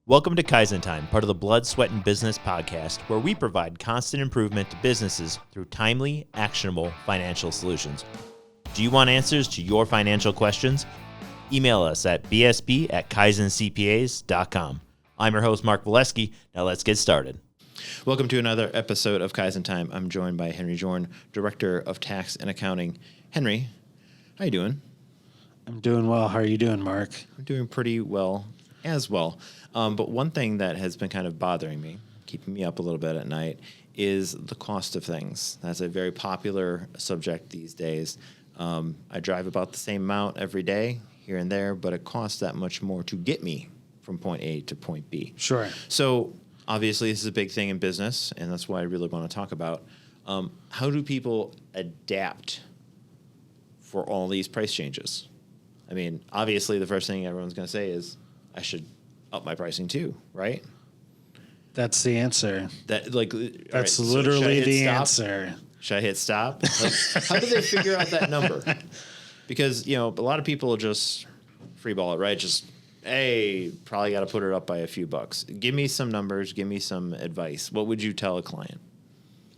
Welcome to Kaizen Time, part of the Blood, Sweat, and Business podcast, where we provide constant improvement to businesses through timely, actionable financial solutions. Do you want answers to your financial questions? Email us at bsp@kaizencpas.com. I'm your host, Mark Valesky. Now let's get started. Welcome to another episode of Kaizen Time. I'm joined by Henry Jorn, Director of Tax and Accounting. Henry, how you doing? I'm doing well. How are you doing, Mark? I'm doing pretty well as well. But one thing that has been kind of bothering me, keeping me up a little bit at night, is the cost of things. That's a very popular subject these days. I drive about the same amount every day, here and there, but it costs that much more to get me from point A to point B. Sure. So obviously this is a big thing in business, and that's what I really want to talk about. How do people adapt for all these price changes? I mean, obviously the first thing everyone's going to say is, I should up my pricing too, right? That's the answer. That's right, literally the answer. Should I hit stop? Like, how do they figure out that number? Because, a lot of people just freeball it, right? Just, hey, probably got to put it up by a few bucks. Give me some numbers. Give me some advice. What would you tell a client?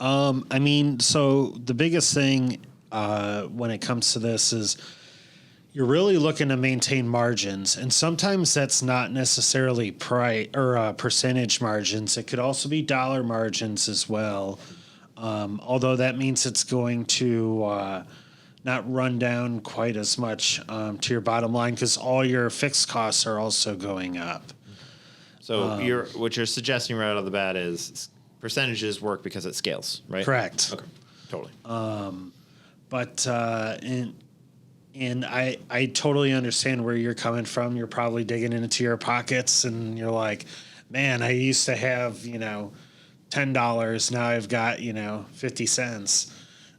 So the biggest thing when it comes to this is you're really looking to maintain margins, and sometimes that's not necessarily price or percentage margins. It could also be dollar margins as well, although that means it's going to not run down quite as much to your bottom line because all your fixed costs are also going up. So what you're suggesting right out of the bat is percentages work because it scales, right? Correct. Okay, totally. And I totally understand where you're coming from. You're probably digging into your pockets and you're like, man, I used to have, $10. Now I've got, 50 cents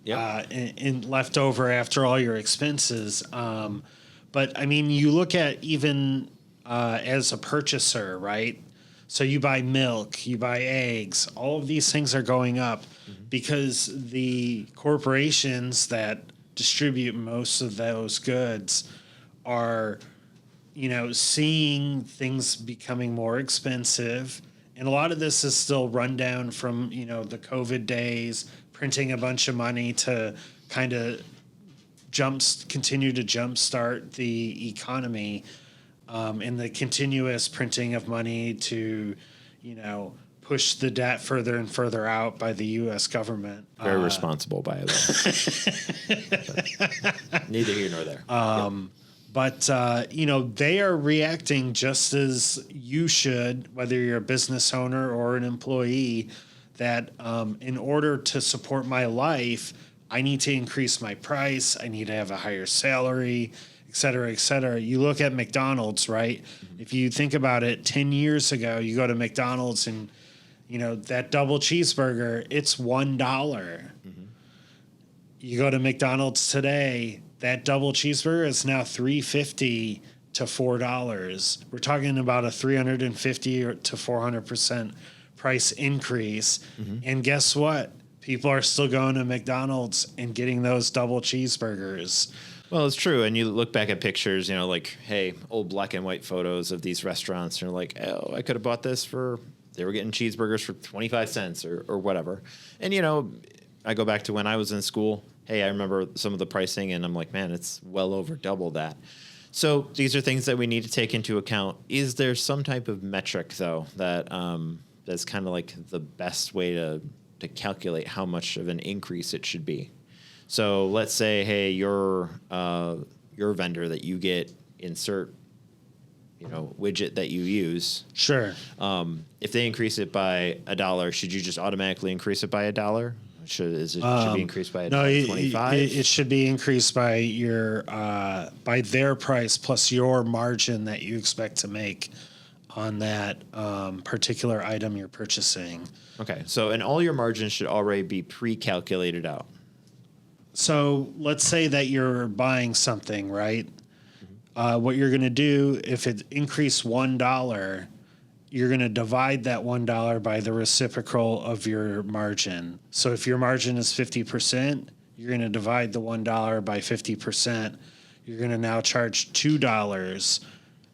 in left over after all your expenses. But I mean, you look at even as a purchaser, right? So you buy milk, you buy eggs, all of these things are going up because the corporations that distribute most of those goods are, seeing things becoming more expensive. And a lot of this is still run down from, the COVID days, printing a bunch of money to kind of continue to jumpstart the economy, and the continuous printing of money to, push the debt further and further out by the U.S. government. Very responsible, by the way. Neither here nor there. But, they are reacting just as you should, whether you're a business owner or an employee, that in order to support my life, I need to increase my price. I need to have a higher salary, et cetera, et cetera. You look at McDonald's, right? Mm-hmm. If you think about it, 10 years ago, you go to McDonald's and that double cheeseburger, it's $1. Mm-hmm. You go to McDonald's today, that double cheeseburger is now $3.50 to $4. We're talking about a 350 to 400% price increase. Mm-hmm. And guess what? People are still going to McDonald's and getting those double cheeseburgers. Well, it's true. And you look back at pictures, hey, old black and white photos of these restaurants, and you're like, oh, I could have bought this they were getting cheeseburgers for 25 cents or whatever. And, I go back to when I was in school. Hey, I remember some of the pricing, and I'm like, man, it's well over double that. So these are things that we need to take into account. Is there some type of metric, though, that that's kind of like the best way to calculate how much of an increase it should be? So let's say, hey, your vendor that you get insert widget that you use. Sure. If they increase it by $1, should you just automatically increase it by $1? Should be increased by $1.25? It should be increased by your by their price plus your margin that you expect to make on that particular item you're purchasing. Okay. So, and all your margins should already be pre-calculated out. So let's say that you're buying something, right? What you're going to do, if it increased $1, you're going to divide that $1 by the reciprocal of your margin. So if your margin is 50%, you're going to divide the $1 by 50%. You're going to now charge $2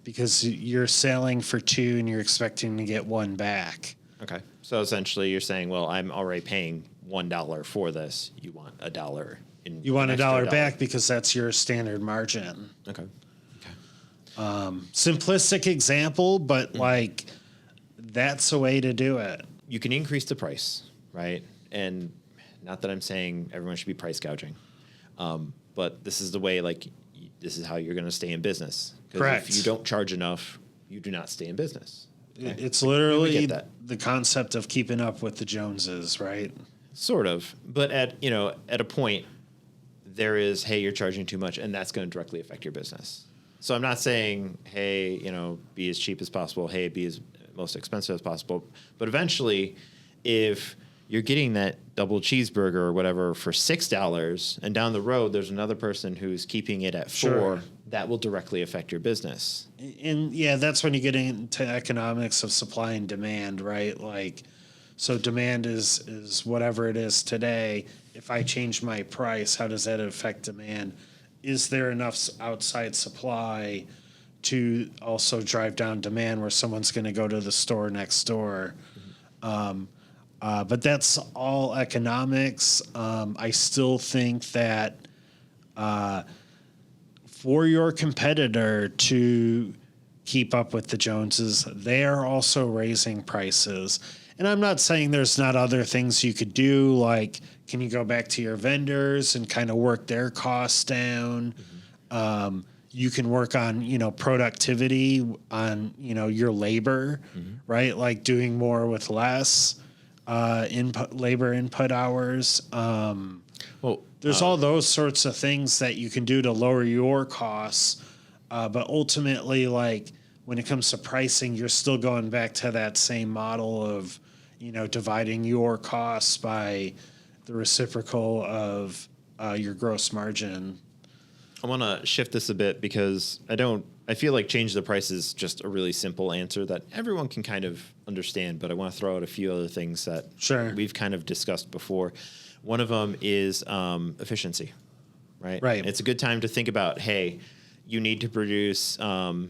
because you're selling for two and you're expecting to get one back. Okay. So essentially you're saying, well, I'm already paying $1 for this. You want $1 in You want an $1 extra back because that's your standard margin. Okay. Simplistic example, but like that's a way to do it. You can increase the price, right? And not that I'm saying everyone should be price gouging, but this is the way, like, this is how you're going to stay in business. 'Cause Correct. if you don't charge enough, you do not stay in business. Okay? It's We literally get that. the concept of keeping up with the Joneses, right? Sort of, but at a point, there is, hey, you're charging too much, and that's going to directly affect your business. So I'm not saying, hey, be as cheap as possible. Hey, be as most expensive as possible. But eventually, if you're getting that double cheeseburger or whatever for $6, and down the road there's another person who's keeping it at $4, Sure. that will directly affect your business. And yeah, that's when you get into economics of supply and demand, right? Like, so demand is whatever it is today. If I change my price, how does that affect demand? Is there enough outside supply to also drive down demand where someone's going to go to the store next door? But that's all economics. I still think that for your competitor to keep up with the Joneses, they are also raising prices. And I'm not saying there's not other things you could do, like can you go back to your vendors and kind of work their costs down? You can work on, productivity on, your labor, right? Like doing more with less labor input hours. There's all those sorts of things that you can do to lower your costs. But ultimately, like when it comes to pricing, you're still going back to that same model of, dividing your costs by the reciprocal of your gross margin. I want to shift this a bit because I feel like change the price is just a really simple answer that everyone can kind of understand, but I want to throw out a few other things that we've kind of discussed before. One of them is efficiency, right? Right. It's a good time to think about, hey, you need to produce 20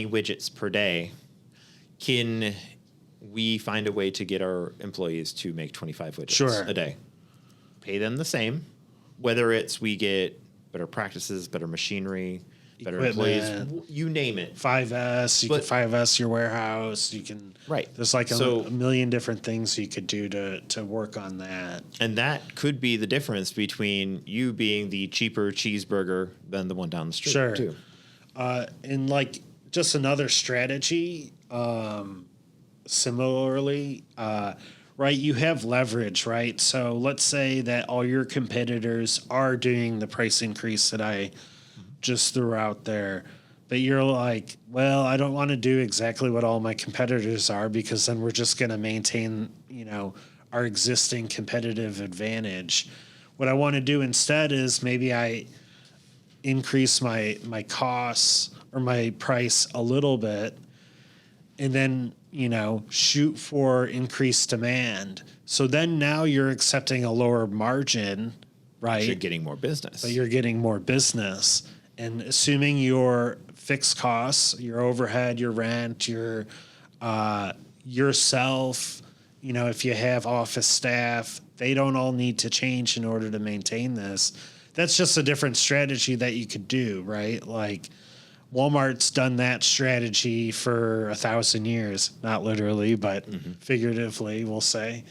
widgets per day. Can we find a way to get our employees to make 25 widgets a day? Pay them the same, whether it's we get better practices, better machinery, better employees, you name it. 5S, you can 5S your warehouse. You can There's like a million different things you could do to work on that. And that could be the difference between you being the cheaper cheeseburger than the one down the street, too. And like just another strategy, similarly, right? You have leverage, right? So let's say that all your competitors are doing the price increase that I just threw out there, but you're like, well, I don't want to do exactly what all my competitors are because then we're just going to maintain, our existing competitive advantage. What I want to do instead is maybe I increase my costs or my price a little bit and then, shoot for increased demand. So then now you're accepting a lower margin, right? You're getting more business. But you're getting more business. And assuming your fixed costs, your overhead, your rent, your yourself, if you have office staff, they don't all need to change in order to maintain this. That's just a different strategy that you could do, right? Like Walmart's done that strategy for 1,000 years, not literally, but figuratively, we'll say.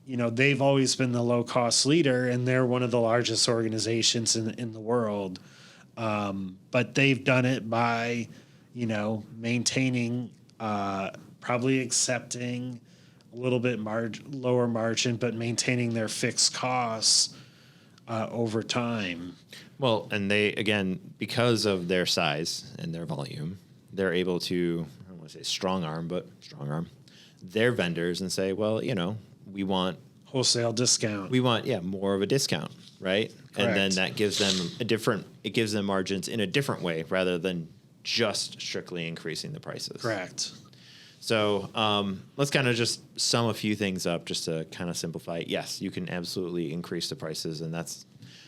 They've always been the low cost leader and they're one of the largest organizations in the world. But they've done it by, maintaining, probably accepting a little bit lower margin, but maintaining their fixed costs over time. Well, and they, again, because of their size and their volume, they're able to, I don't want to say strong arm their vendors and say, well, we want wholesale discount. We want, more of a discount, right? Correct. And then that gives them it gives them margins in a different way rather than just strictly increasing the prices. Correct. So let's kind of just sum a few things up just to kind of simplify it. Yes, you can absolutely increase the prices, and that's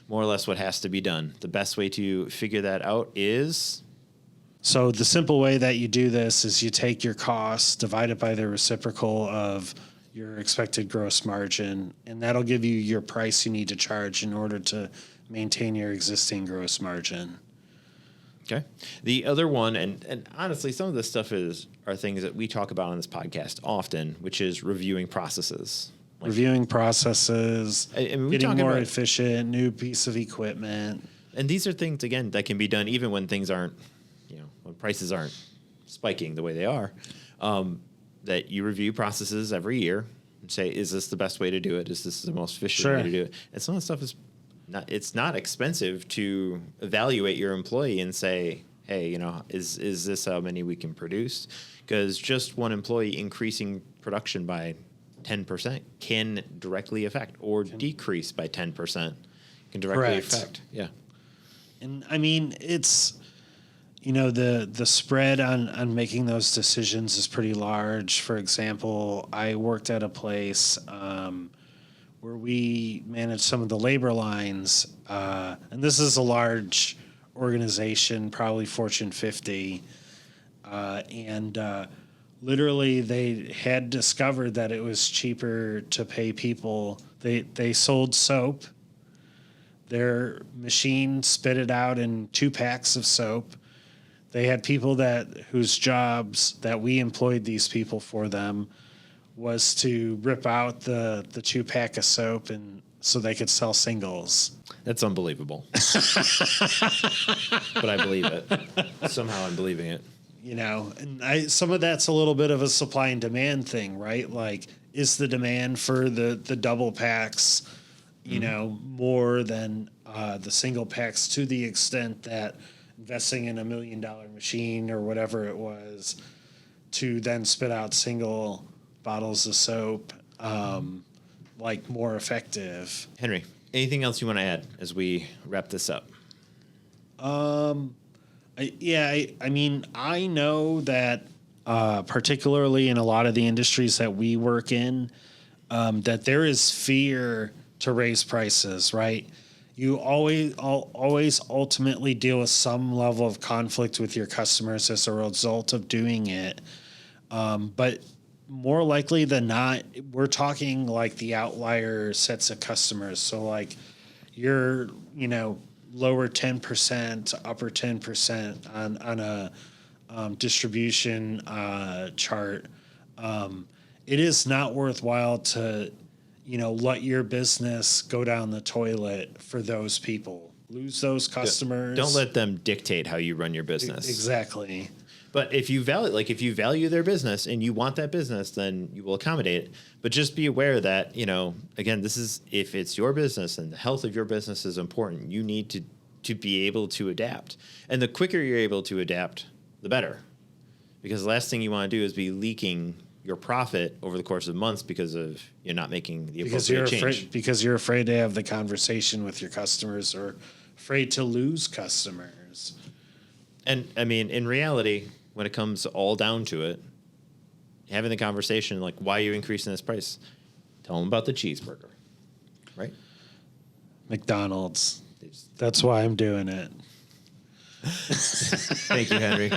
more or less what has to be done. The best way to figure that out is So the simple way that you do this is you take your costs, divide it by the reciprocal of your expected gross margin, and that'll give you your price you need to charge in order to maintain your existing gross margin. Okay. The other one, and honestly, some of this stuff are things that we talk about on this podcast often, which is reviewing processes. Reviewing processes, getting more efficient, new piece of equipment. And these are things, again, that can be done even when things aren't, when prices aren't spiking the way they are, that you review processes every year and say, is this the best way to do it? Is this the most efficient way to do it? And some of the stuff it's not expensive to evaluate your employee and say, hey, is this how many we can produce? Because just one employee increasing production by 10% can directly affect, or decrease by 10% can directly affect. Yeah. And I mean, it's, the spread on making those decisions is pretty large. For example, I worked at a place where we managed some of the labor lines, and this is a large organization, probably Fortune 50, and literally they had discovered that it was cheaper to pay people. They sold soap. Their machine spit it out in 2 packs of soap. They had people whose jobs that we employed these people for them was to rip out the 2-pack of soap and so they could sell singles. That's unbelievable. But I believe it. Somehow I'm believing it. And some of that's a little bit of a supply and demand thing, right? Like, is the demand for the double packs, more than the single packs, to the extent that investing in $1 million machine or whatever it was to then spit out single bottles of soap, more effective. Henry, anything else you want to add as we wrap this up? I know that particularly in a lot of the industries that we work in, that there is fear to raise prices, right? You always ultimately deal with some level of conflict with your customers as a result of doing it. But more likely than not, we're talking like the outlier sets of customers. So like your, lower 10%, upper 10% on a distribution chart. It is not worthwhile to, let your business go down the toilet for those people. Lose those customers. Don't let them dictate how you run your business. Exactly. But if you value their business and you want that business, then you will accommodate it. But just be aware that, again, if it's your business and the health of your business is important, you need to be able to adapt. And the quicker you're able to adapt, the better. Because the last thing you want to do is be leaking your profit over the course of months because of you're not making the appropriate change. Because you're afraid to have the conversation with your customers or afraid to lose customers. And I mean, in reality, when it comes all down to it, having the conversation like, why are you increasing this price? Tell them about the cheeseburger, right? McDonald's. That's why I'm doing it. Thank you, Henry.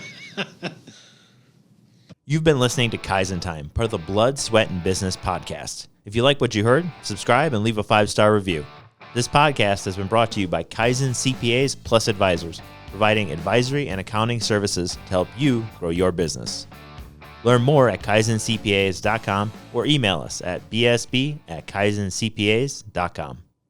You've been listening to Kaizen Time, part of the Blood, Sweat, and Business podcast. If you like what you heard, subscribe and leave a 5-star review. This podcast has been brought to you by Kaizen CPAs Plus Advisors, providing advisory and accounting services to help you grow your business. Learn more at kaizencpas.com or email us at bsb@kaizencpas.com.